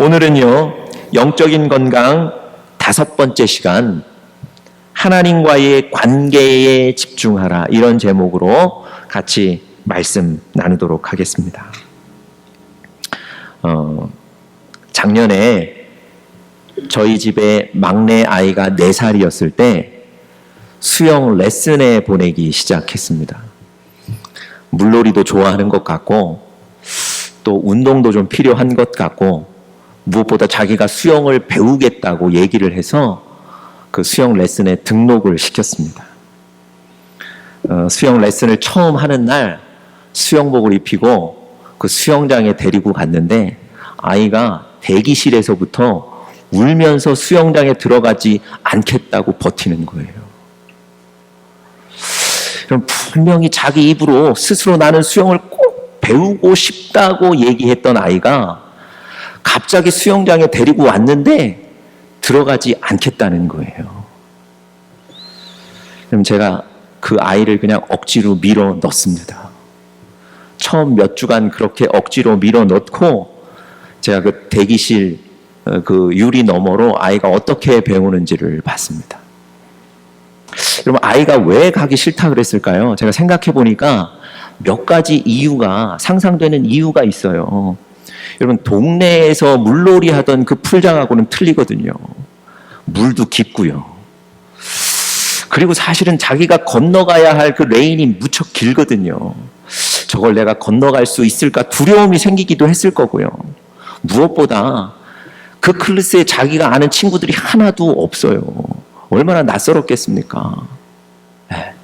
오늘은요, 영적인 건강 5번째 시간, 하나님과의 관계에 집중하라, 이런 제목으로 같이 말씀 나누도록 하겠습니다. 작년에 저희 집에 막내 아이가 4살이었을 때 수영 레슨에 보내기 시작했습니다. 물놀이도 좋아하는 것 같고 또 운동도 좀 필요한 것 같고 무엇보다 자기가 수영을 배우겠다고 얘기를 해서 그 수영 레슨에 등록을 시켰습니다. 수영 레슨을 처음 하는 날 수영복을 입히고 그 수영장에 데리고 갔는데 아이가 대기실에서부터 울면서 수영장에 들어가지 않겠다고 버티는 거예요. 그럼 분명히 자기 입으로 스스로 나는 수영을 꼭 배우고 싶다고 얘기했던 아이가 갑자기 수영장에 데리고 왔는데 들어가지 않겠다는 거예요. 그럼 제가 그 아이를 그냥 억지로 밀어 넣습니다. 처음 몇 주간 그렇게 억지로 밀어 넣고 제가 그 대기실 그 유리 너머로 아이가 어떻게 배우는지를 봤습니다. 여러분, 아이가 왜 가기 싫다 그랬을까요? 제가 생각해 보니까 몇 가지 이유가, 상상되는 이유가 있어요. 여러분, 동네에서 물놀이 하던 그 풀장하고는 틀리거든요. 물도 깊고요. 그리고 사실은 자기가 건너가야 할 그 레인이 무척 길거든요. 저걸 내가 건너갈 수 있을까 두려움이 생기기도 했을 거고요. 무엇보다 그 클래스에 자기가 아는 친구들이 하나도 없어요. 얼마나 낯설었겠습니까? 네.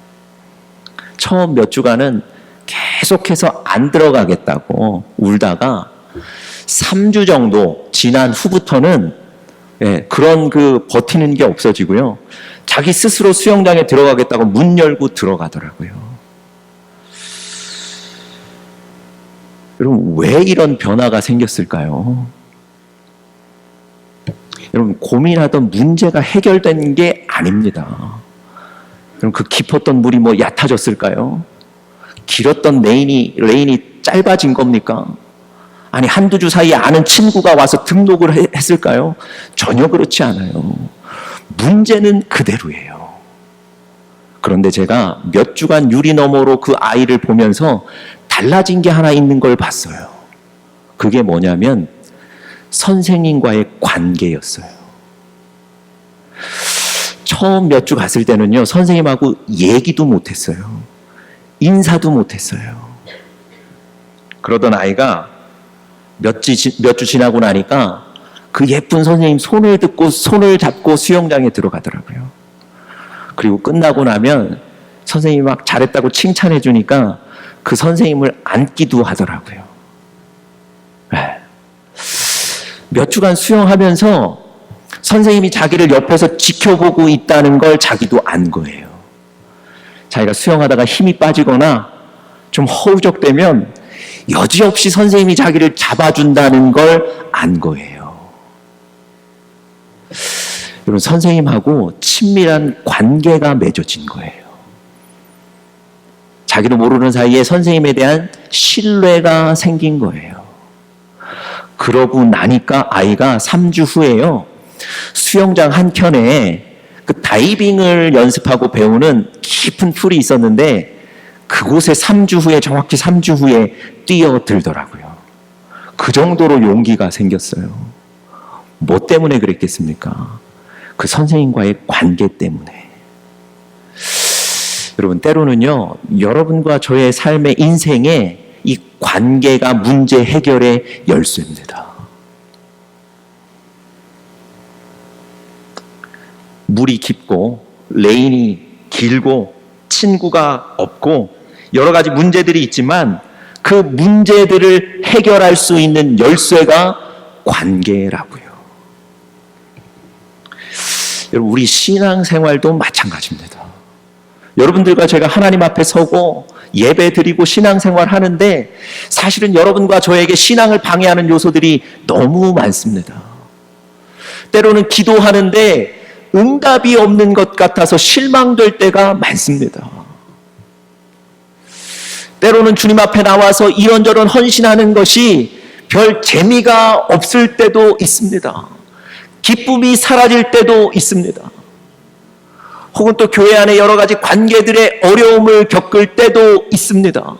처음 몇 주간은 계속해서 안 들어가겠다고 울다가 3주 정도 지난 후부터는 그런 그 버티는 게 없어지고요. 자기 스스로 수영장에 들어가겠다고 문 열고 들어가더라고요. 여러분, 왜 이런 변화가 생겼을까요? 여러분, 고민하던 문제가 해결된 게 아닙니다. 여러분, 그 깊었던 물이 뭐 얕아졌을까요? 길었던 레인이 짧아진 겁니까? 아니, 한두 주 사이에 아는 친구가 와서 등록을 했을까요? 전혀 그렇지 않아요. 문제는 그대로예요. 그런데 제가 몇 주간 유리 너머로 그 아이를 보면서 달라진 게 하나 있는 걸 봤어요. 그게 뭐냐면 선생님과의 관계였어요. 처음 몇 주 갔을 때는요, 선생님하고 얘기도 못했어요. 인사도 못했어요. 그러던 아이가 몇 주 지나고 나니까 그 예쁜 선생님 손을 잡고 수영장에 들어가더라고요. 그리고 끝나고 나면 선생님이 막 잘했다고 칭찬해 주니까 그 선생님을 안기도 하더라고요. 몇 주간 수영하면서 선생님이 자기를 옆에서 지켜보고 있다는 걸 자기도 안 거예요. 자기가 수영하다가 힘이 빠지거나 좀 허우적대면 여지없이 선생님이 자기를 잡아준다는 걸 안 거예요. 여러분, 선생님하고 친밀한 관계가 맺어진 거예요. 자기도 모르는 사이에 선생님에 대한 신뢰가 생긴 거예요. 그러고 나니까 아이가 3주 후에요, 수영장 한켠에 그 다이빙을 연습하고 배우는 깊은 풀이 있었는데 그곳에 3주 후에, 정확히 3주 후에 뛰어들더라고요. 그 정도로 용기가 생겼어요. 뭐 때문에 그랬겠습니까? 그 선생님과의 관계 때문에. 여러분, 때로는요, 여러분과 저의 삶의 인생에 이 관계가 문제 해결의 열쇠입니다. 물이 깊고 레인이 길고 친구가 없고 여러 가지 문제들이 있지만 그 문제들을 해결할 수 있는 열쇠가 관계라고요. 여러분, 우리 신앙생활도 마찬가지입니다. 여러분들과 제가 하나님 앞에 서고 예배 드리고 신앙생활 하는데 사실은 여러분과 저에게 신앙을 방해하는 요소들이 너무 많습니다. 때로는 기도하는데 응답이 없는 것 같아서 실망될 때가 많습니다. 때로는 주님 앞에 나와서 이런저런 헌신하는 것이 별 재미가 없을 때도 있습니다. 기쁨이 사라질 때도 있습니다. 혹은 또 교회 안에 여러 가지 관계들의 어려움을 겪을 때도 있습니다.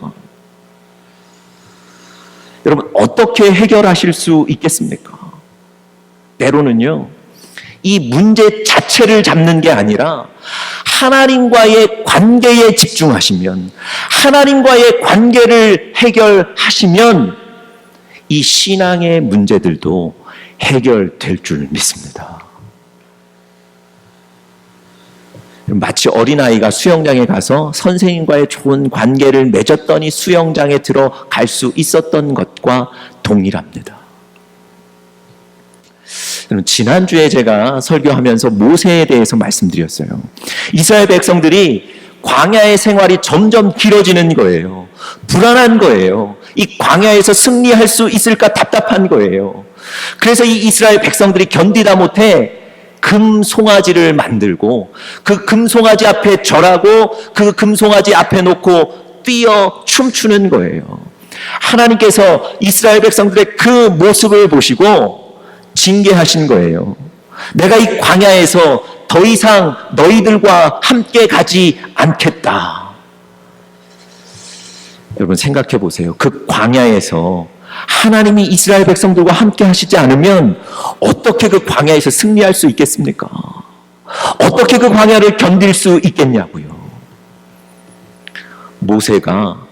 여러분, 어떻게 해결하실 수 있겠습니까? 때로는요, 이 문제 자체를 잡는 게 아니라 하나님과의 관계에 집중하시면, 하나님과의 관계를 해결하시면 이 신앙의 문제들도 해결될 줄 믿습니다. 마치 어린아이가 수영장에 가서 선생님과의 좋은 관계를 맺었더니 수영장에 들어갈 수 있었던 것과 동일합니다. 지난주에 제가 설교하면서 모세에 대해서 말씀드렸어요. 이스라엘 백성들이 광야의 생활이 점점 길어지는 거예요. 불안한 거예요. 이 광야에서 승리할 수 있을까 답답한 거예요. 그래서 이 이스라엘 백성들이 견디다 못해 금송아지를 만들고 그 금송아지 앞에 절하고 그 금송아지 앞에 놓고 뛰어 춤추는 거예요. 하나님께서 이스라엘 백성들의 그 모습을 보시고 징계하신 거예요. 내가 이 광야에서 더 이상 너희들과 함께 가지 않겠다. 여러분 생각해 보세요. 그 광야에서 하나님이 이스라엘 백성들과 함께 하시지 않으면 어떻게 그 광야에서 승리할 수 있겠습니까? 어떻게 그 광야를 견딜 수 있겠냐고요. 모세가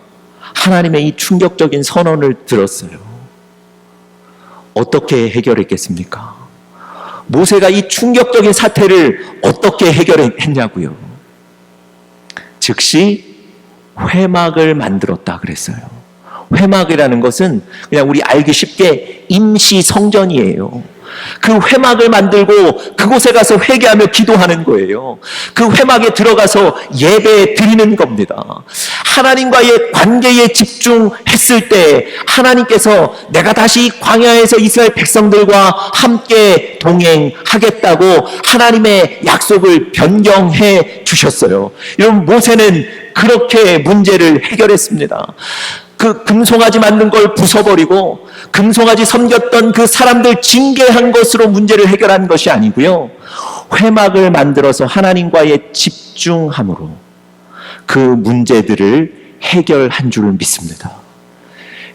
하나님의 이 충격적인 선언을 들었어요. 어떻게 해결했겠습니까? 모세가 이 충격적인 사태를 어떻게 해결했냐고요. 즉시 회막을 만들었다 그랬어요. 회막이라는 것은 그냥 우리 알기 쉽게 임시 성전이에요. 그 회막을 만들고 그곳에 가서 회개하며 기도하는 거예요. 그 회막에 들어가서 예배 드리는 겁니다. 하나님과의 관계에 집중했을 때 하나님께서 내가 다시 광야에서 이스라엘 백성들과 함께 동행하겠다고 하나님의 약속을 변경해 주셨어요. 여러분, 모세는 그렇게 문제를 해결했습니다. 그 금송아지 만든 걸 부숴버리고 금송아지 섬겼던 그 사람들 징계한 것으로 문제를 해결한 것이 아니고요. 회막을 만들어서 하나님과의 집중함으로 그 문제들을 해결한 줄 믿습니다.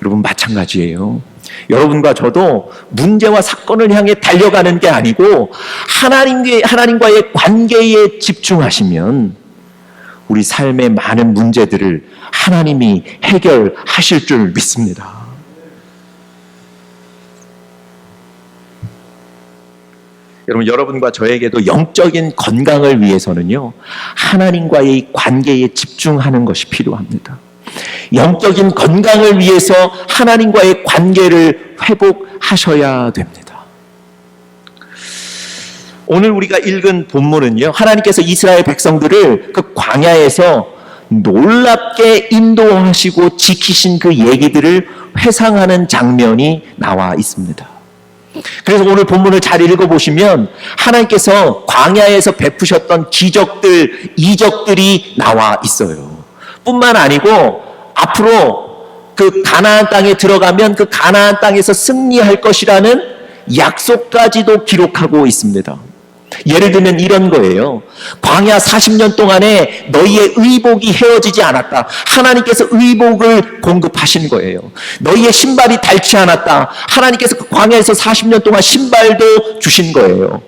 여러분 마찬가지예요. 여러분과 저도 문제와 사건을 향해 달려가는 게 아니고 하나님과의 관계에 집중하시면 우리 삶의 많은 문제들을 하나님이 해결하실 줄 믿습니다. 여러분과 저에게도 영적인 건강을 위해서는요, 하나님과의 관계에 집중하는 것이 필요합니다. 영적인 건강을 위해서 하나님과의 관계를 회복하셔야 됩니다. 오늘 우리가 읽은 본문은요, 하나님께서 이스라엘 백성들을 그 광야에서 놀랍게 인도하시고 지키신 그 얘기들을 회상하는 장면이 나와 있습니다. 그래서 오늘 본문을 잘 읽어보시면 하나님께서 광야에서 베푸셨던 기적들, 이적들이 나와 있어요. 뿐만 아니고 앞으로 그 가나안 땅에 들어가면 그 가나안 땅에서 승리할 것이라는 약속까지도 기록하고 있습니다. 예를 들면 이런 거예요. 광야 40년 동안에 너희의 의복이 헤어지지 않았다. 하나님께서 의복을 공급하신 거예요. 너희의 신발이 닳지 않았다. 하나님께서 그 광야에서 40년 동안 신발도 주신 거예요.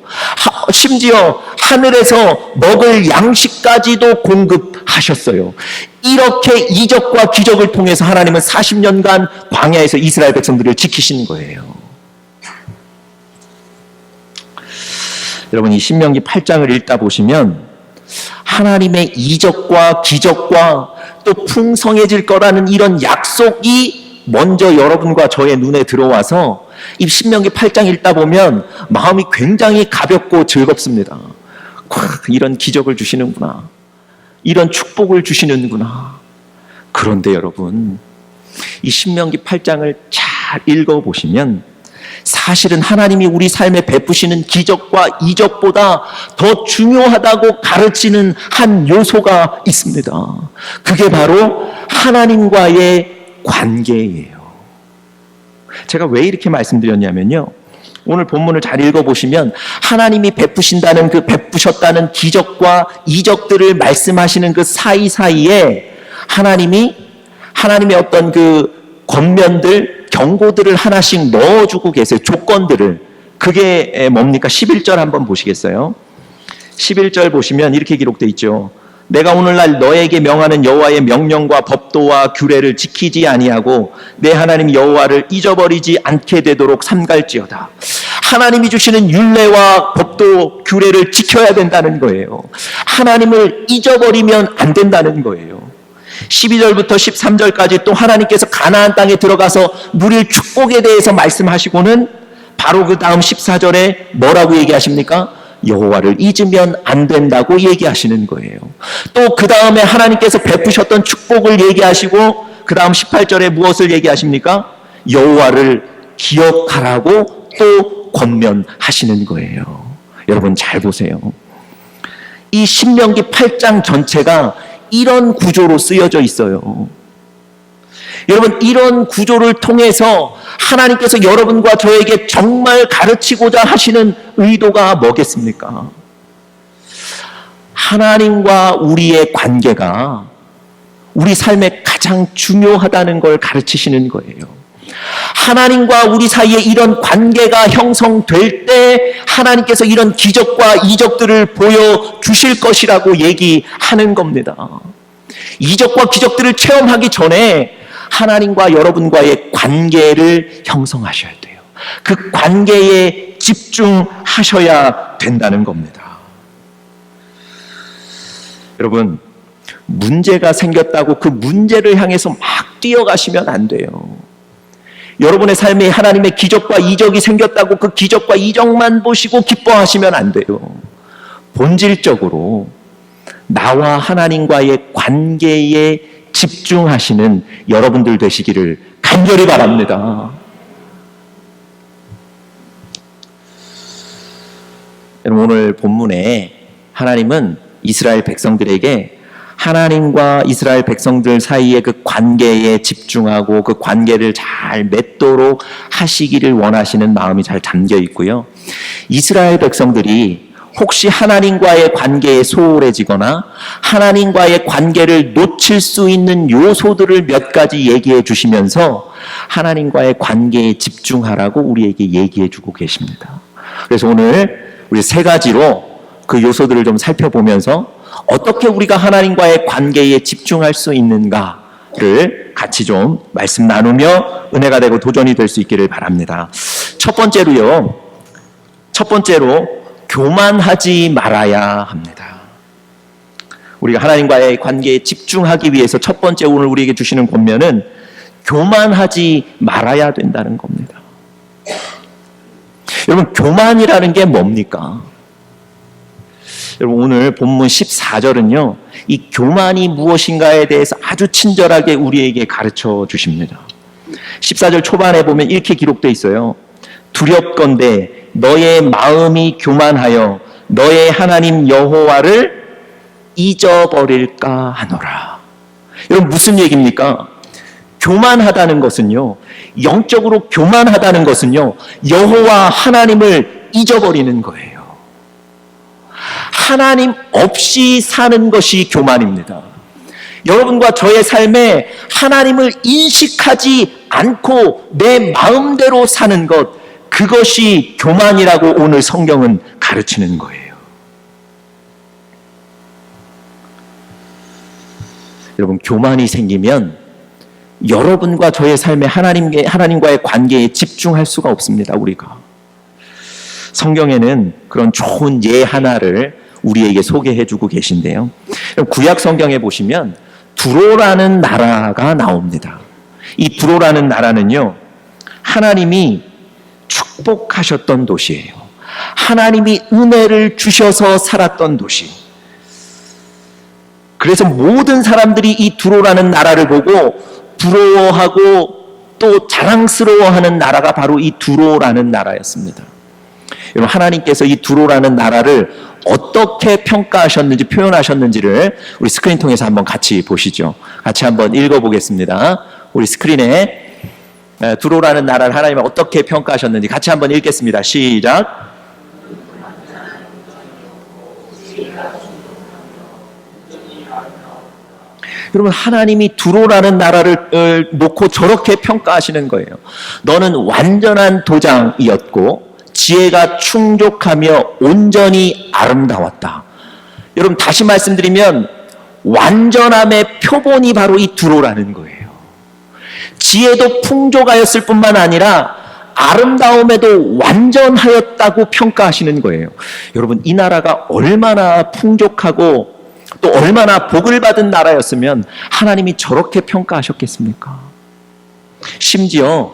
심지어 하늘에서 먹을 양식까지도 공급하셨어요. 이렇게 이적과 기적을 통해서 하나님은 40년간 광야에서 이스라엘 백성들을 지키신 거예요. 여러분, 이 신명기 8장을 읽다 보시면 하나님의 이적과 기적과 또 풍성해질 거라는 이런 약속이 먼저 여러분과 저의 눈에 들어와서 이 신명기 8장 읽다 보면 마음이 굉장히 가볍고 즐겁습니다. 이런 기적을 주시는구나. 이런 축복을 주시는구나. 그런데 여러분, 이 신명기 8장을 잘 읽어보시면 사실은 하나님이 우리 삶에 베푸시는 기적과 이적보다 더 중요하다고 가르치는 한 요소가 있습니다. 그게 바로 하나님과의 관계예요. 제가 왜 이렇게 말씀드렸냐면요. 오늘 본문을 잘 읽어보시면 하나님이 베푸신다는 그 베푸셨다는 기적과 이적들을 말씀하시는 그 사이사이에 하나님의 어떤 그 권면들, 경고들을 하나씩 넣어주고 계세요. 조건들을. 그게 뭡니까? 11절 한번 보시겠어요? 11절 보시면 이렇게 기록되어 있죠. 내가 오늘날 너에게 명하는 여호와의 명령과 법도와 규례를 지키지 아니하고 내 하나님 여호와를 잊어버리지 않게 되도록 삼갈지어다. 하나님이 주시는 율례와 법도 규례를 지켜야 된다는 거예요. 하나님을 잊어버리면 안 된다는 거예요. 12절부터 13절까지 또 하나님께서 가나안 땅에 들어가서 누릴 축복에 대해서 말씀하시고는 바로 그 다음 14절에 뭐라고 얘기하십니까? 여호와를 잊으면 안 된다고 얘기하시는 거예요. 또 그 다음에 하나님께서 베푸셨던 축복을 얘기하시고 그 다음 18절에 무엇을 얘기하십니까? 여호와를 기억하라고 또 권면하시는 거예요. 여러분 잘 보세요. 이 신명기 8장 전체가 이런 구조로 쓰여져 있어요. 여러분, 이런 구조를 통해서 하나님께서 여러분과 저에게 정말 가르치고자 하시는 의도가 뭐겠습니까? 하나님과 우리의 관계가 우리 삶에 가장 중요하다는 걸 가르치시는 거예요. 하나님과 우리 사이에 이런 관계가 형성될 때 하나님께서 이런 기적과 이적들을 보여주실 것이라고 얘기하는 겁니다. 이적과 기적들을 체험하기 전에 하나님과 여러분과의 관계를 형성하셔야 돼요. 그 관계에 집중하셔야 된다는 겁니다. 여러분, 문제가 생겼다고 그 문제를 향해서 막 뛰어가시면 안 돼요. 여러분의 삶에 하나님의 기적과 이적이 생겼다고 그 기적과 이적만 보시고 기뻐하시면 안 돼요. 본질적으로 나와 하나님과의 관계에 집중하시는 여러분들 되시기를 간절히 바랍니다. 여러분, 오늘 본문에 하나님은 이스라엘 백성들에게 하나님과 이스라엘 백성들 사이의 그 관계에 집중하고 그 관계를 잘 맺도록 하시기를 원하시는 마음이 잘 담겨 있고요. 이스라엘 백성들이 혹시 하나님과의 관계에 소홀해지거나 하나님과의 관계를 놓칠 수 있는 요소들을 몇 가지 얘기해 주시면서 하나님과의 관계에 집중하라고 우리에게 얘기해 주고 계십니다. 그래서 오늘 우리 세 가지로 그 요소들을 좀 살펴보면서 어떻게 우리가 하나님과의 관계에 집중할 수 있는가를 같이 좀 말씀 나누며 은혜가 되고 도전이 될 수 있기를 바랍니다. 첫 번째로 교만하지 말아야 합니다. 우리가 하나님과의 관계에 집중하기 위해서 첫 번째 오늘 우리에게 주시는 권면은 교만하지 말아야 된다는 겁니다. 여러분, 교만이라는 게 뭡니까? 여러분, 오늘 본문 14절은요, 이 교만이 무엇인가에 대해서 아주 친절하게 우리에게 가르쳐 주십니다. 14절 초반에 보면 이렇게 기록되어 있어요. 두렵건대 너의 마음이 교만하여 너의 하나님 여호와를 잊어버릴까 하노라. 여러분, 무슨 얘기입니까? 교만하다는 것은요, 영적으로 교만하다는 것은요, 여호와 하나님을 잊어버리는 거예요. 하나님 없이 사는 것이 교만입니다. 여러분과 저의 삶에 하나님을 인식하지 않고 내 마음대로 사는 것, 그것이 교만이라고 오늘 성경은 가르치는 거예요. 여러분, 교만이 생기면 여러분과 저의 삶에 하나님과의 관계에 집중할 수가 없습니다, 우리가. 성경에는 그런 좋은 예 하나를 우리에게 소개해 주고 계신데요. 구약 성경에 보시면 두로라는 나라가 나옵니다. 이 두로라는 나라는요, 하나님이 축복하셨던 도시예요. 하나님이 은혜를 주셔서 살았던 도시. 그래서 모든 사람들이 이 두로라는 나라를 보고 부러워하고 또 자랑스러워하는 나라가 바로 이 두로라는 나라였습니다. 여러분, 하나님께서 이 두로라는 나라를 어떻게 평가하셨는지, 표현하셨는지를 우리 스크린 통해서 한번 같이 보시죠. 같이 한번 읽어보겠습니다. 우리 스크린에 두로라는 나라를 하나님이 어떻게 평가하셨는지 같이 한번 읽겠습니다. 시작. 여러분, 하나님이 두로라는 나라를 놓고 저렇게 평가하시는 거예요. 너는 완전한 도장이었고 지혜가 충족하며 온전히 아름다웠다. 여러분, 다시 말씀드리면 완전함의 표본이 바로 이 두로라는 거예요. 지혜도 풍족하였을 뿐만 아니라 아름다움에도 완전하였다고 평가하시는 거예요. 여러분, 이 나라가 얼마나 풍족하고 또 얼마나 복을 받은 나라였으면 하나님이 저렇게 평가하셨겠습니까? 심지어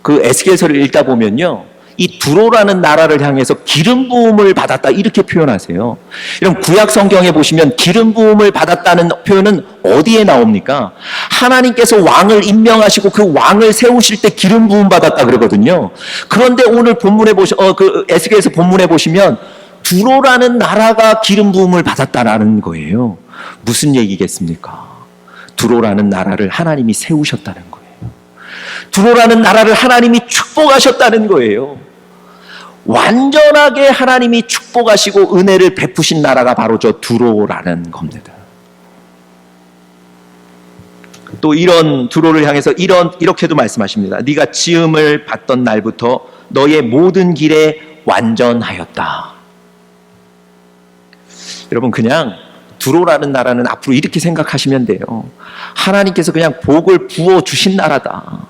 그 에스겔서를 읽다 보면요, 이 두로라는 나라를 향해서 기름 부음을 받았다 이렇게 표현하세요. 이런 구약 성경에 보시면 기름 부음을 받았다는 표현은 어디에 나옵니까? 하나님께서 왕을 임명하시고 그 왕을 세우실 때 기름 부음 받았다 그러거든요. 그런데 오늘 본문에 그 에스겔서 본문에 보시면 두로라는 나라가 기름 부음을 받았다라는 거예요. 무슨 얘기겠습니까? 두로라는 나라를 하나님이 세우셨다는 거예요. 두로라는 나라를 하나님이 축복하셨다는 거예요. 완전하게 하나님이 축복하시고 은혜를 베푸신 나라가 바로 저 두로라는 겁니다. 또 이런 두로를 향해서 이렇게도 말씀하십니다. 네가 지음을 받던 날부터 너의 모든 길에 완전하였다. 여러분, 그냥 두로라는 나라는 앞으로 이렇게 생각하시면 돼요. 하나님께서 그냥 복을 부어주신 나라다.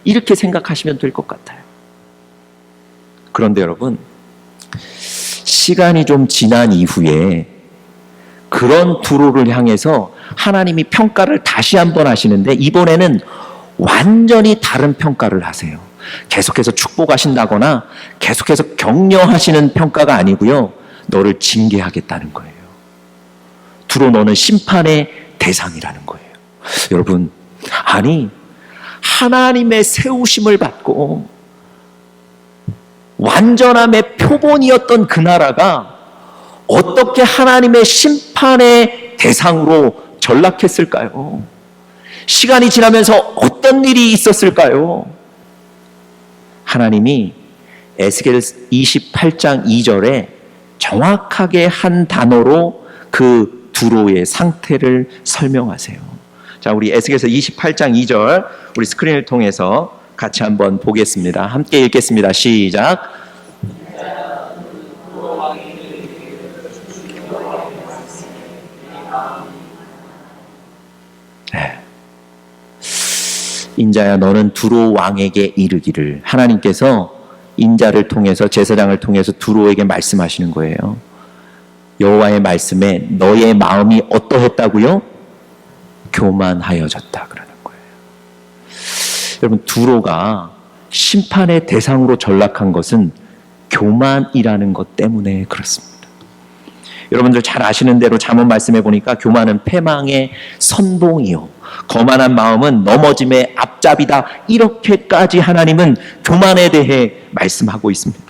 이렇게 생각하시면 될 것 같아요. 그런데 여러분, 시간이 좀 지난 이후에 그런 두로를 향해서 하나님이 평가를 다시 한번 하시는데 이번에는 완전히 다른 평가를 하세요. 계속해서 축복하신다거나 계속해서 격려하시는 평가가 아니고요, 너를 징계하겠다는 거예요. 두로 너는 심판의 대상이라는 거예요. 여러분, 아니 하나님의 세우심을 받고 완전함의 표본이었던 그 나라가 어떻게 하나님의 심판의 대상으로 전락했을까요? 시간이 지나면서 어떤 일이 있었을까요? 하나님이 에스겔 28장 2절에 정확하게 한 단어로 그 두로의 상태를 설명하세요. 자, 우리 에스겔서 28장 2절 우리 스크린을 통해서 같이 한번 보겠습니다. 함께 읽겠습니다. 시작. 네. 인자야, 너는 두로 왕에게 이르기를. 하나님께서 인자를 통해서, 제사장을 통해서 두로에게 말씀하시는 거예요. 여호와의 말씀에 너의 마음이 어떠했다고요? 교만하여졌다 그러는 거예요. 여러분, 두로가 심판의 대상으로 전락한 것은 교만이라는 것 때문에 그렇습니다. 여러분들 잘 아시는 대로 잠언 말씀해 보니까 교만은 패망의 선봉이요, 거만한 마음은 넘어짐의 앞잡이다. 이렇게까지 하나님은 교만에 대해 말씀하고 있습니다.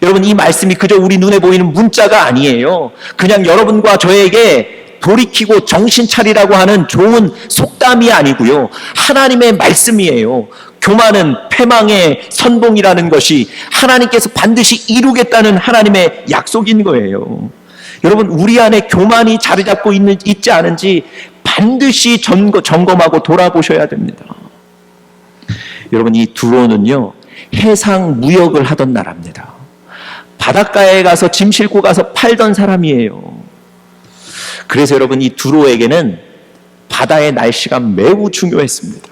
여러분, 이 말씀이 그저 우리 눈에 보이는 문자가 아니에요. 그냥 여러분과 저에게 돌이키고 정신 차리라고 하는 좋은 속담이 아니고요, 하나님의 말씀이에요. 교만은 패망의 선봉이라는 것이 하나님께서 반드시 이루겠다는 하나님의 약속인 거예요. 여러분, 우리 안에 교만이 자리 잡고 있지 않은지 반드시 점검하고 돌아보셔야 됩니다. 여러분, 이 두로는요, 해상 무역을 하던 나라입니다. 바닷가에 가서 짐 싣고 가서 팔던 사람이에요. 그래서 여러분, 이 두로에게는 바다의 날씨가 매우 중요했습니다.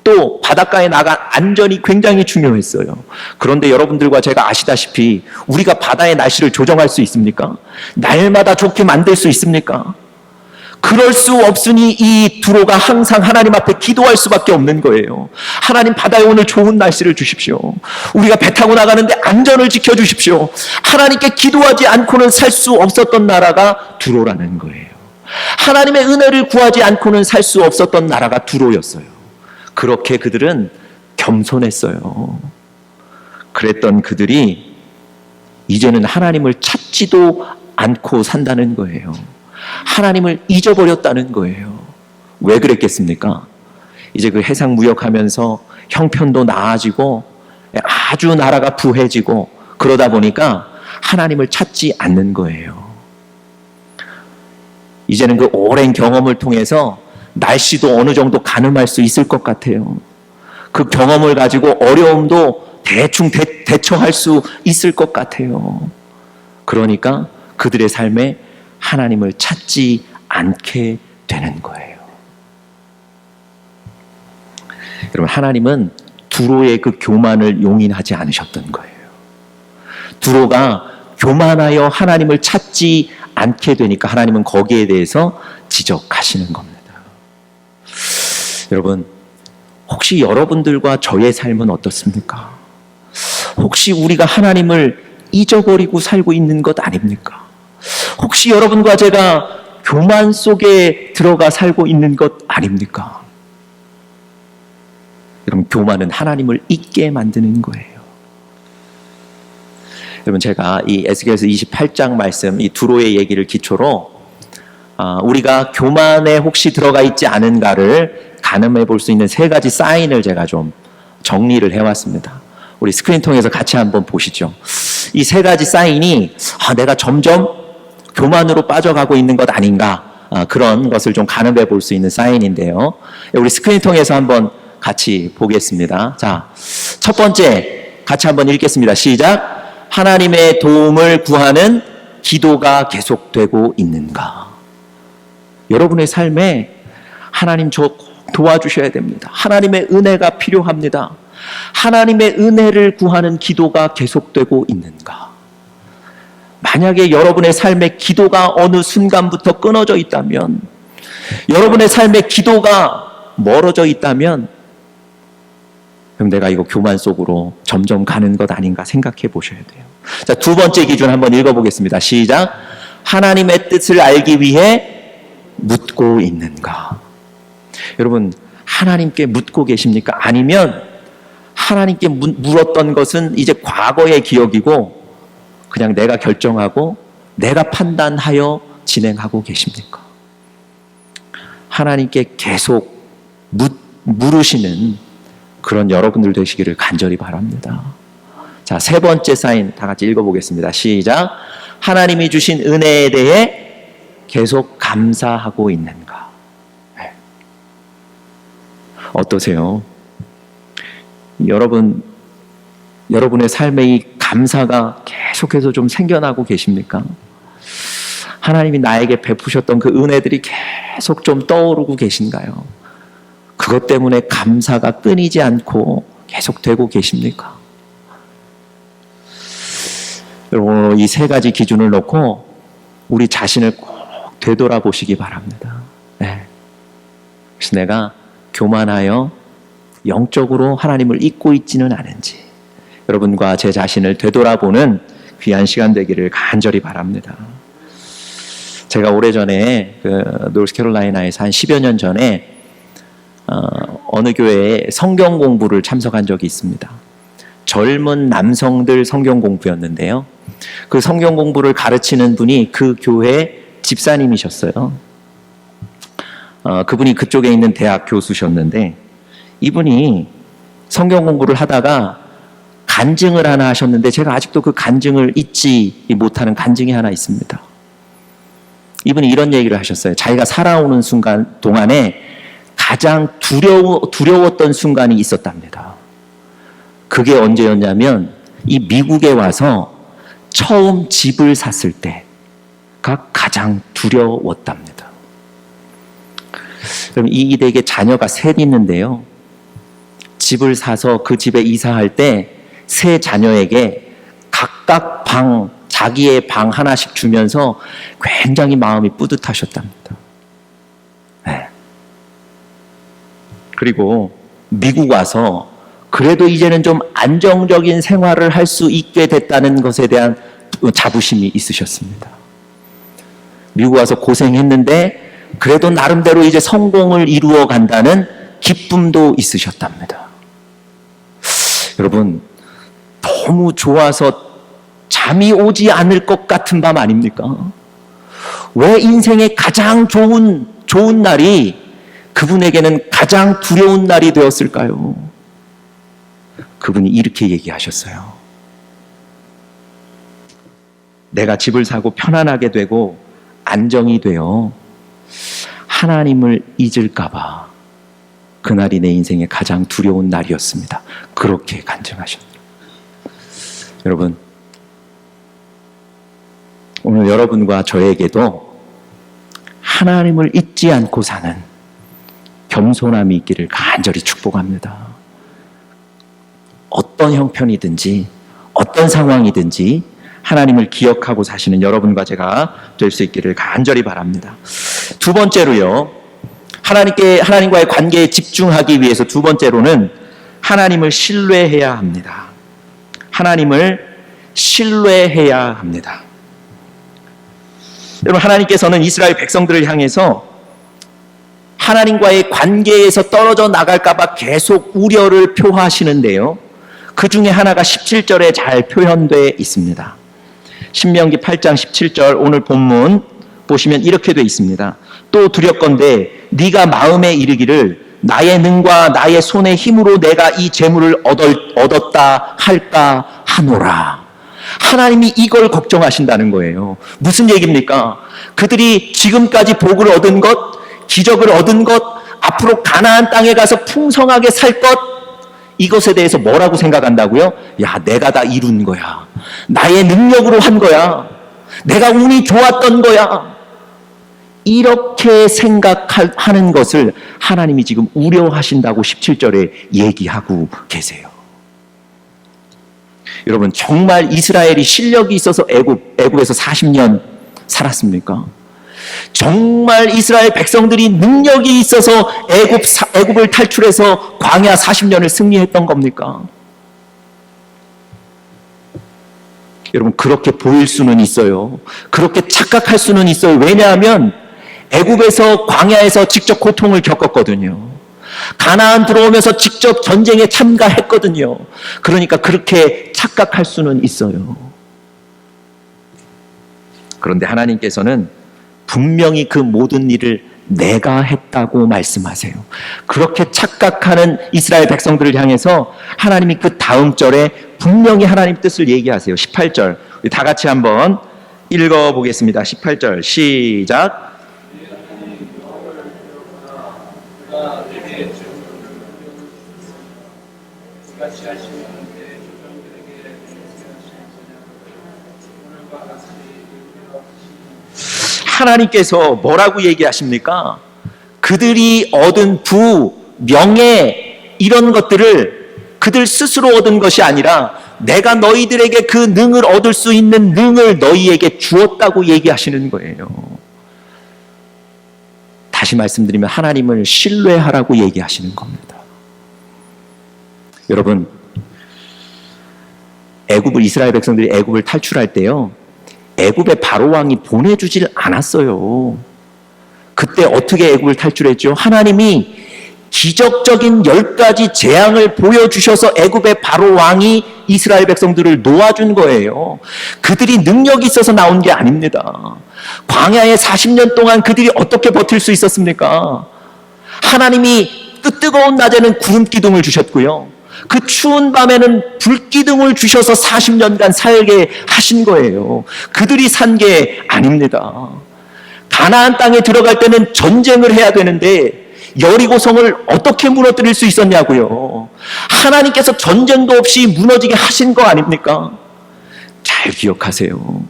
또 바닷가에 나간 안전이 굉장히 중요했어요. 그런데 여러분들과 제가 아시다시피 우리가 바다의 날씨를 조정할 수 있습니까? 날마다 좋게 만들 수 있습니까? 그럴 수 없으니 이 두로가 항상 하나님 앞에 기도할 수밖에 없는 거예요. 하나님, 바다에 오늘 좋은 날씨를 주십시오. 우리가 배 타고 나가는데 안전을 지켜주십시오. 하나님께 기도하지 않고는 살 수 없었던 나라가 두로라는 거예요. 하나님의 은혜를 구하지 않고는 살 수 없었던 나라가 두로였어요. 그렇게 그들은 겸손했어요. 그랬던 그들이 이제는 하나님을 찾지도 않고 산다는 거예요. 하나님을 잊어버렸다는 거예요. 왜 그랬겠습니까? 이제 그 해상 무역하면서 형편도 나아지고 아주 나라가 부해지고 그러다 보니까 하나님을 찾지 않는 거예요. 이제는 그 오랜 경험을 통해서 날씨도 어느 정도 가늠할 수 있을 것 같아요. 그 경험을 가지고 어려움도 대충 대처할 수 있을 것 같아요. 그러니까 그들의 삶에 하나님을 찾지 않게 되는 거예요. 여러분, 하나님은 두로의 그 교만을 용인하지 않으셨던 거예요. 두로가 교만하여 하나님을 찾지 않게 되니까 하나님은 거기에 대해서 지적하시는 겁니다. 여러분, 혹시 여러분들과 저의 삶은 어떻습니까? 혹시 우리가 하나님을 잊어버리고 살고 있는 것 아닙니까? 혹시 여러분과 제가 교만 속에 들어가 살고 있는 것 아닙니까? 여러분, 교만은 하나님을 잊게 만드는 거예요. 여러분, 제가 이 에스겔서 28장 말씀, 이 두로의 얘기를 기초로 우리가 교만에 혹시 들어가 있지 않은가를 가늠해 볼 수 있는 세 가지 사인을 제가 좀 정리를 해왔습니다. 우리 스크린 통해서 같이 한번 보시죠. 이 세 가지 사인이 내가 점점 교만으로 빠져가고 있는 것 아닌가, 그런 것을 좀 가늠해 볼 수 있는 사인인데요. 우리 스크린 통해서 한번 같이 보겠습니다. 자, 첫 번째 같이 한번 읽겠습니다. 시작. 하나님의 도움을 구하는 기도가 계속되고 있는가? 여러분의 삶에 하나님 저 도와주셔야 됩니다. 하나님의 은혜가 필요합니다. 하나님의 은혜를 구하는 기도가 계속되고 있는가? 만약에 여러분의 삶의 기도가 어느 순간부터 끊어져 있다면, 여러분의 삶의 기도가 멀어져 있다면, 그럼 내가 이거 교만 속으로 점점 가는 것 아닌가 생각해 보셔야 돼요. 자, 두 번째 기준 한번 읽어보겠습니다. 시작. 하나님의 뜻을 알기 위해 묻고 있는가? 여러분, 하나님께 묻고 계십니까? 아니면 하나님께 물었던 것은 이제 과거의 기억이고 그냥 내가 결정하고 내가 판단하여 진행하고 계십니까? 하나님께 계속 물으시는 그런 여러분들 되시기를 간절히 바랍니다. 자, 세 번째 사인 다 같이 읽어보겠습니다. 시작. 하나님이 주신 은혜에 대해 계속 감사하고 있는가? 네. 어떠세요? 여러분의 삶에 이 감사가 계속해서 좀 생겨나고 계십니까? 하나님이 나에게 베푸셨던 그 은혜들이 계속 좀 떠오르고 계신가요? 그것 때문에 감사가 끊이지 않고 계속 되고 계십니까? 여러분, 이 세 가지 기준을 놓고 우리 자신을 꼭 되돌아보시기 바랍니다. 네. 그래서 내가 교만하여 영적으로 하나님을 잊고 있지는 않은지 여러분과 제 자신을 되돌아보는 귀한 시간 되기를 간절히 바랍니다. 제가 오래전에 노스캐롤라이나에서 한 10여 년 전에 어느 교회에 성경 공부를 참석한 적이 있습니다. 젊은 남성들 성경 공부였는데요. 그 성경 공부를 가르치는 분이 그 교회 집사님이셨어요. 그분이 그쪽에 있는 대학 교수셨는데 이분이 성경 공부를 하다가 간증을 하나 하셨는데 제가 아직도 그 간증을 잊지 못하는 간증이 하나 있습니다. 이분이 이런 얘기를 하셨어요. 자기가 살아오는 순간 동안에 가장 두려웠던 순간이 있었답니다. 그게 언제였냐면 이 미국에 와서 처음 집을 샀을 때가 가장 두려웠답니다. 그럼 이 댁에 자녀가 셋 있는데요. 집을 사서 그 집에 이사할 때 세 자녀에게 각각 자기의 방 하나씩 주면서 굉장히 마음이 뿌듯하셨답니다. 네. 그리고 미국 와서 그래도 이제는 좀 안정적인 생활을 할 수 있게 됐다는 것에 대한 자부심이 있으셨습니다. 미국 와서 고생했는데 그래도 나름대로 이제 성공을 이루어 간다는 기쁨도 있으셨답니다. 여러분, 너무 좋아서 잠이 오지 않을 것 같은 밤 아닙니까? 왜 인생의 가장 좋은 날이 그분에게는 가장 두려운 날이 되었을까요? 그분이 이렇게 얘기하셨어요. 내가 집을 사고 편안하게 되고 안정이 되어 하나님을 잊을까봐 그날이 내 인생의 가장 두려운 날이었습니다. 그렇게 간증하셨어요. 여러분, 오늘 여러분과 저에게도 하나님을 잊지 않고 사는 겸손함이 있기를 간절히 축복합니다. 어떤 형편이든지 어떤 상황이든지 하나님을 기억하고 사시는 여러분과 제가 될 수 있기를 간절히 바랍니다. 두 번째로요, 하나님과의 관계에 집중하기 위해서 두 번째로는 하나님을 신뢰해야 합니다. 하나님을 신뢰해야 합니다. 여러분, 하나님께서는 이스라엘 백성들을 향해서 하나님과의 관계에서 떨어져 나갈까봐 계속 우려를 표하시는데요, 그 중에 하나가 17절에 잘 표현되어 있습니다. 신명기 8장 17절 오늘 본문 보시면 이렇게 되어 있습니다. 또 두렵건대 네가 마음에 이르기를 나의 능과 나의 손의 힘으로 내가 이 재물을 얻었다 할까 하노라. 하나님이 이걸 걱정하신다는 거예요. 무슨 얘기입니까? 그들이 지금까지 복을 얻은 것, 기적을 얻은 것, 앞으로 가나안 땅에 가서 풍성하게 살 것, 이것에 대해서 뭐라고 생각한다고요? 야, 내가 다 이룬 거야. 나의 능력으로 한 거야. 내가 운이 좋았던 거야. 이렇게 생각하는 것을 하나님이 지금 우려하신다고 17절에 얘기하고 계세요. 여러분, 정말 이스라엘이 실력이 있어서 애굽에서 40년 살았습니까? 정말 이스라엘 백성들이 능력이 있어서 애굽을 탈출해서 광야 40년을 승리했던 겁니까? 여러분, 그렇게 보일 수는 있어요. 그렇게 착각할 수는 있어요. 왜냐하면 애굽에서 광야에서 직접 고통을 겪었거든요. 가나안 들어오면서 직접 전쟁에 참가했거든요. 그러니까 그렇게 착각할 수는 있어요. 그런데 하나님께서는 분명히 그 모든 일을 내가 했다고 말씀하세요. 그렇게 착각하는 이스라엘 백성들을 향해서 하나님이 그 다음 절에 분명히 하나님 뜻을 얘기하세요. 18절 우리 다 같이 한번 읽어보겠습니다. 18절 시작. 하나님께서 뭐라고 얘기하십니까? 그들이 얻은 부, 명예 이런 것들을 그들 스스로 얻은 것이 아니라 내가 너희들에게 그 능을 얻을 수 있는 능을 너희에게 주었다고 얘기하시는 거예요. 다시 말씀드리면 하나님을 신뢰하라고 얘기하시는 겁니다. 여러분, 이스라엘 백성들이 애굽을 탈출할 때요, 애굽의 바로 왕이 보내주질 않았어요. 그때 어떻게 애굽을 탈출했죠? 하나님이 기적적인 10가지 재앙을 보여주셔서 애굽의 바로 왕이 이스라엘 백성들을 놓아준 거예요. 그들이 능력이 있어서 나온 게 아닙니다. 광야에 40년 동안 그들이 어떻게 버틸 수 있었습니까? 하나님이 그 뜨거운 낮에는 구름 기둥을 주셨고요, 그 추운 밤에는 불기둥을 주셔서 40년간 살게 하신 거예요. 그들이 산 게 아닙니다. 가나안 땅에 들어갈 때는 전쟁을 해야 되는데 여리고성을 어떻게 무너뜨릴 수 있었냐고요. 하나님께서 전쟁도 없이 무너지게 하신 거 아닙니까? 잘 기억하세요.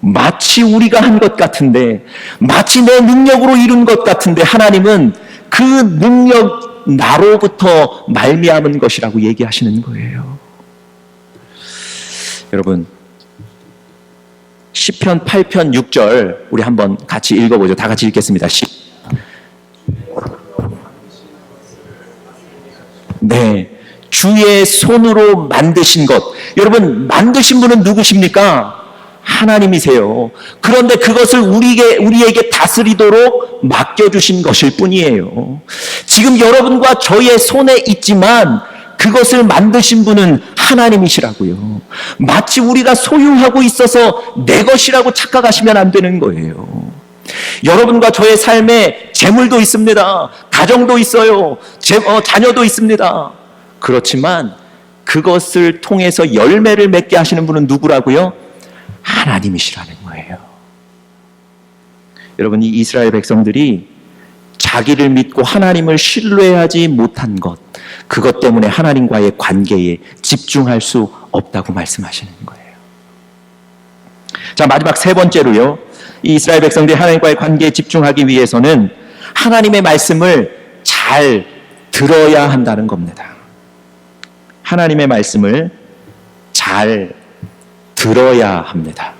마치 우리가 한 것 같은데, 마치 내 능력으로 이룬 것 같은데 하나님은 그 능력 나로부터 말미암은 것이라고 얘기하시는 거예요. 여러분, 시편 8편 6절 우리 한번 같이 읽어보죠. 다 같이 읽겠습니다. 네, 주의 손으로 만드신 것. 여러분, 만드신 분은 누구십니까? 하나님이세요. 그런데 그것을 우리에게 다스리도록 맡겨주신 것일 뿐이에요. 지금 여러분과 저의 손에 있지만 그것을 만드신 분은 하나님이시라고요. 마치 우리가 소유하고 있어서 내 것이라고 착각하시면 안 되는 거예요. 여러분과 저의 삶에 재물도 있습니다. 가정도 있어요. 자녀도 있습니다. 그렇지만 그것을 통해서 열매를 맺게 하시는 분은 누구라고요? 하나님이시라는 거예요. 여러분, 이 이스라엘 백성들이 자기를 믿고 하나님을 신뢰하지 못한 것, 그것 때문에 하나님과의 관계에 집중할 수 없다고 말씀하시는 거예요. 자, 마지막 세 번째로요, 이 이스라엘 백성들이 하나님과의 관계에 집중하기 위해서는 하나님의 말씀을 잘 들어야 한다는 겁니다. 하나님의 말씀을 잘 들어야 합니다.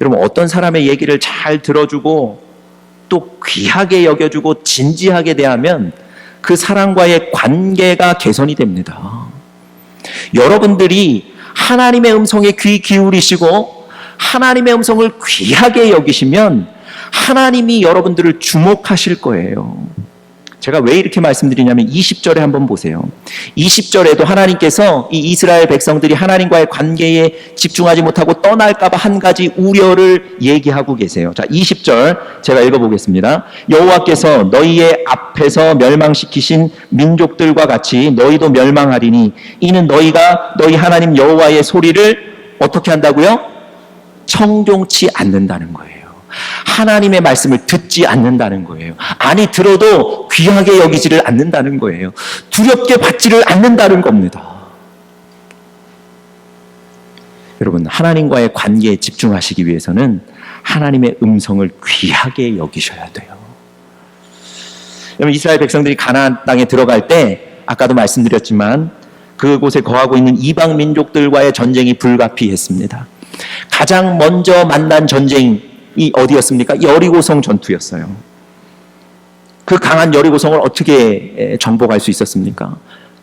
여러분, 어떤 사람의 얘기를 잘 들어주고 또 귀하게 여겨주고 진지하게 대하면 그 사람과의 관계가 개선이 됩니다. 여러분들이 하나님의 음성에 귀 기울이시고 하나님의 음성을 귀하게 여기시면 하나님이 여러분들을 주목하실 거예요. 제가 왜 이렇게 말씀드리냐면 20절에 한번 보세요. 20절에도 하나님께서 이 이스라엘 백성들이 하나님과의 관계에 집중하지 못하고 떠날까 봐 한 가지 우려를 얘기하고 계세요. 자, 20절 제가 읽어보겠습니다. 여호와께서 너희의 앞에서 멸망시키신 민족들과 같이 너희도 멸망하리니 이는 너희가 너희 하나님 여호와의 소리를 어떻게 한다고요? 청종치 않는다는 거예요. 하나님의 말씀을 듣지 않는다는 거예요. 아니, 들어도 귀하게 여기지를 않는다는 거예요. 두렵게 받지를 않는다는 겁니다. 여러분, 하나님과의 관계에 집중하시기 위해서는 하나님의 음성을 귀하게 여기셔야 돼요. 여러분, 이스라엘 백성들이 가나안 땅에 들어갈 때 아까도 말씀드렸지만 그곳에 거하고 있는 이방 민족들과의 전쟁이 불가피했습니다. 가장 먼저 만난 전쟁이 어디였습니까? 여리고성 전투였어요. 그 강한 여리고성을 어떻게 정복할 수 있었습니까?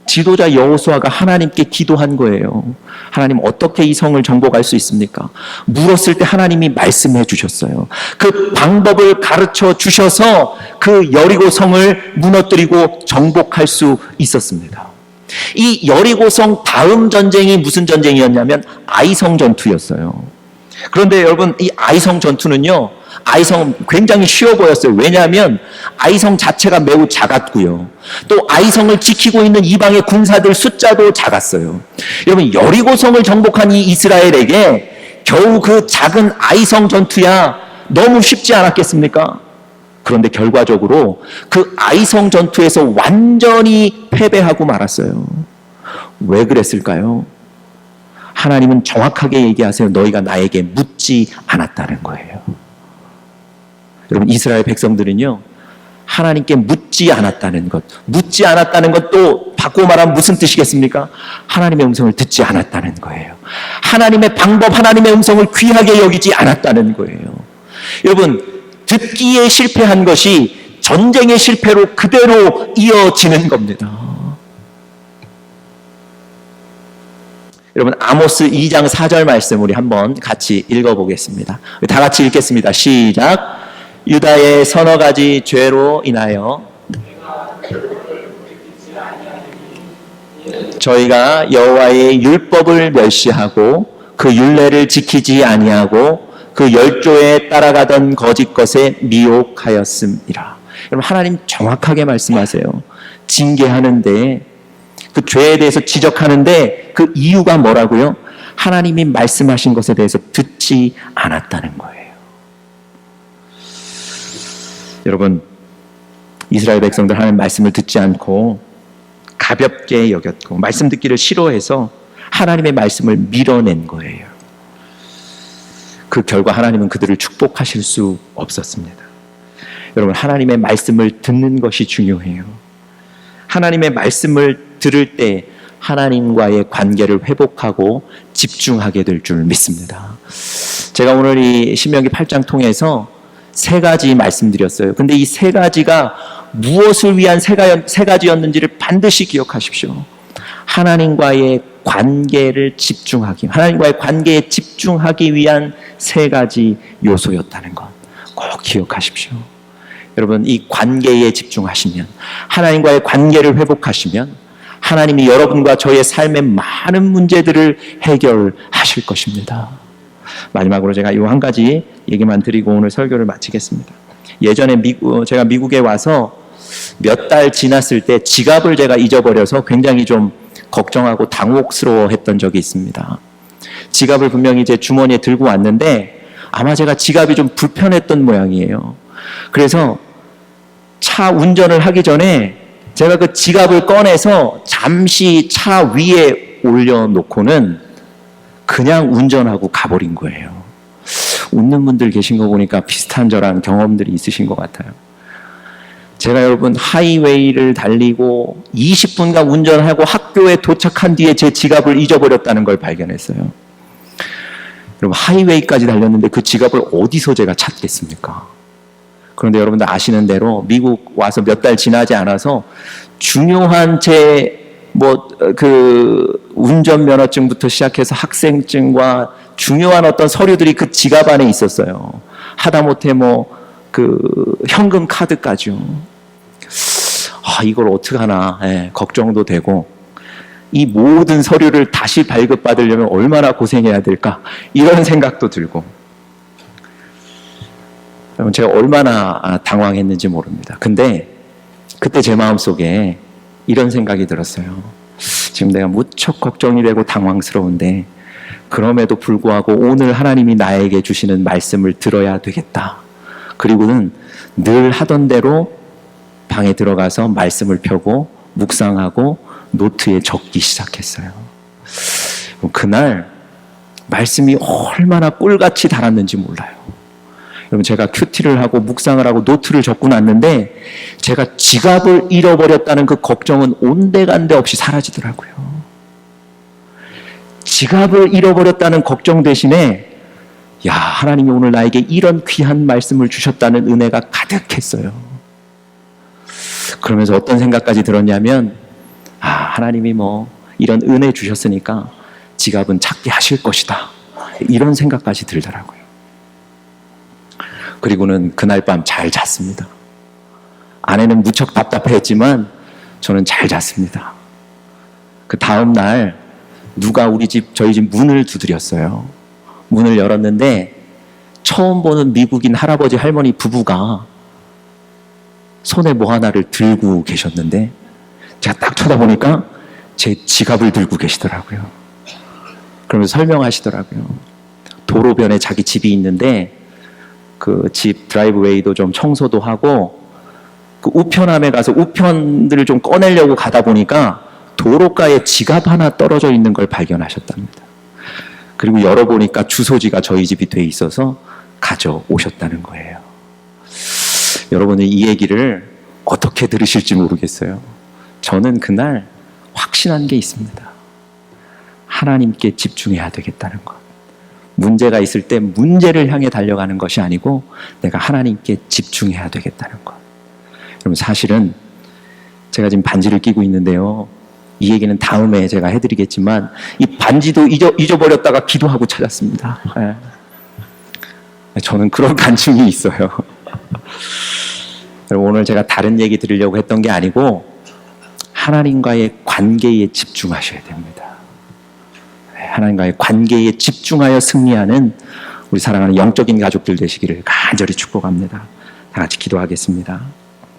지도자 여호수아가 하나님께 기도한 거예요. 하나님, 어떻게 이 성을 정복할 수 있습니까? 물었을 때 하나님이 말씀해 주셨어요. 그 방법을 가르쳐 주셔서 그 여리고성을 무너뜨리고 정복할 수 있었습니다. 이 여리고성 다음 전쟁이 무슨 전쟁이었냐면 아이성 전투였어요. 그런데 여러분, 이 아이성 전투는요, 아이성 굉장히 쉬워 보였어요. 왜냐하면 아이성 자체가 매우 작았고요. 또 아이성을 지키고 있는 이방의 군사들 숫자도 작았어요. 여러분, 여리고성을 정복한 이 이스라엘에게 겨우 그 작은 아이성 전투야 너무 쉽지 않았겠습니까? 그런데 결과적으로 그 아이성 전투에서 완전히 패배하고 말았어요. 왜 그랬을까요? 하나님은 정확하게 얘기하세요. 너희가 나에게 묻지 않았다는 거예요. 여러분, 이스라엘 백성들은요, 하나님께 묻지 않았다는 것, 묻지 않았다는 것도 바꾸어 말하면 무슨 뜻이겠습니까? 하나님의 음성을 듣지 않았다는 거예요. 하나님의 방법, 하나님의 음성을 귀하게 여기지 않았다는 거예요. 여러분, 듣기에 실패한 것이 전쟁의 실패로 그대로 이어지는 겁니다. 여러분, 아모스 2장 4절 말씀 우리 한번 같이 읽어보겠습니다. 다 같이 읽겠습니다. 시작. 유다의 서너 가지 죄로 인하여 저희가 여호와의 율법을 멸시하고 그 율례를 지키지 아니하고 그 열조에 따라가던 거짓 것에 미혹하였음이라. 여러분, 하나님 정확하게 말씀하세요. 징계하는데, 그 죄에 대해서 지적하는데 그 이유가 뭐라고요? 하나님이 말씀하신 것에 대해서 듣지 않았다는 거예요. 여러분, 이스라엘 백성들 하나님 말씀을 듣지 않고 가볍게 여겼고 말씀 듣기를 싫어해서 하나님의 말씀을 밀어낸 거예요. 그 결과 하나님은 그들을 축복하실 수 없었습니다. 여러분, 하나님의 말씀을 듣는 것이 중요해요. 하나님의 말씀을 들을 때 하나님과의 관계를 회복하고 집중하게 될 줄 믿습니다. 제가 오늘 이 신명기 8장 통해서 세 가지 말씀드렸어요. 근데 이 세 가지가 무엇을 위한 세 가지였는지를 반드시 기억하십시오. 하나님과의 관계를 집중하기, 하나님과의 관계에 집중하기 위한 세 가지 요소였다는 것 꼭 기억하십시오. 여러분, 이 관계에 집중하시면, 하나님과의 관계를 회복하시면 하나님이 여러분과 저의 삶의 많은 문제들을 해결하실 것입니다. 마지막으로 제가 이 한 가지 얘기만 드리고 오늘 설교를 마치겠습니다. 예전에 제가 미국에 와서 몇 달 지났을 때 지갑을 제가 잊어버려서 굉장히 좀 걱정하고 당혹스러워했던 적이 있습니다. 지갑을 분명히 제 주머니에 들고 왔는데 아마 제가 지갑이 좀 불편했던 모양이에요. 그래서 차 운전을 하기 전에 제가 그 지갑을 꺼내서 잠시 차 위에 올려놓고는 그냥 운전하고 가버린 거예요. 웃는 분들 계신 거 보니까 비슷한 저랑 경험들이 있으신 것 같아요. 제가 여러분 하이웨이를 달리고 20분간 운전하고 학교에 도착한 뒤에 제 지갑을 잊어버렸다는 걸 발견했어요. 여러분 하이웨이까지 달렸는데 그 지갑을 어디서 제가 찾겠습니까? 그런데 여러분들 아시는 대로 미국 와서 몇 달 지나지 않아서 중요한 운전면허증부터 시작해서 학생증과 중요한 어떤 서류들이 그 지갑 안에 있었어요. 하다못해 현금 카드까지요. 이걸 어떡하나 걱정도 되고 이 모든 서류를 다시 발급받으려면 얼마나 고생해야 될까 이런 생각도 들고 여러분 제가 얼마나 당황했는지 모릅니다. 근데 그때 제 마음속에 이런 생각이 들었어요. 지금 내가 무척 걱정이 되고 당황스러운데 그럼에도 불구하고 오늘 하나님이 나에게 주시는 말씀을 들어야 되겠다. 그리고는 늘 하던 대로 방에 들어가서 말씀을 펴고 묵상하고 노트에 적기 시작했어요. 그날 말씀이 얼마나 꿀같이 달았는지 몰라요. 여러분 제가 큐티를 하고 묵상을 하고 노트를 적고 났는데 제가 지갑을 잃어버렸다는 그 걱정은 온데간데 없이 사라지더라고요. 지갑을 잃어버렸다는 걱정 대신에 하나님이 오늘 나에게 이런 귀한 말씀을 주셨다는 은혜가 가득했어요. 그러면서 어떤 생각까지 들었냐면 하나님이 이런 은혜 주셨으니까 지갑은 찾게 하실 것이다. 이런 생각까지 들더라고요. 그리고는 그날 밤 잘 잤습니다. 아내는 무척 답답해했지만 저는 잘 잤습니다. 그 다음 날 누가 저희 집 문을 두드렸어요. 문을 열었는데 처음 보는 미국인 할아버지 할머니 부부가 손에 뭐 하나를 들고 계셨는데 제가 딱 쳐다보니까 제 지갑을 들고 계시더라고요. 그러면서 설명하시더라고요. 도로변에 자기 집이 있는데 그 집 드라이브웨이도 좀 청소도 하고 그 우편함에 가서 우편들을 좀 꺼내려고 가다 보니까 도로가에 지갑 하나 떨어져 있는 걸 발견하셨답니다. 그리고 열어보니까 주소지가 저희 집이 돼 있어서 가져오셨다는 거예요. 여러분은 이 얘기를 어떻게 들으실지 모르겠어요. 저는 그날 확신한 게 있습니다. 하나님께 집중해야 되겠다는 것. 문제가 있을 때 문제를 향해 달려가는 것이 아니고 내가 하나님께 집중해야 되겠다는 것. 여러분 사실은 제가 지금 반지를 끼고 있는데요. 이 얘기는 다음에 제가 해드리겠지만 이 반지도 잊어버렸다가 기도하고 찾았습니다. 저는 그런 간증이 있어요. 오늘 제가 다른 얘기 드리려고 했던 게 아니고 하나님과의 관계에 집중하셔야 됩니다. 하나님과의 관계에 집중하여 승리하는 우리 사랑하는 영적인 가족들 되시기를 간절히 축복합니다. 다 같이 기도하겠습니다.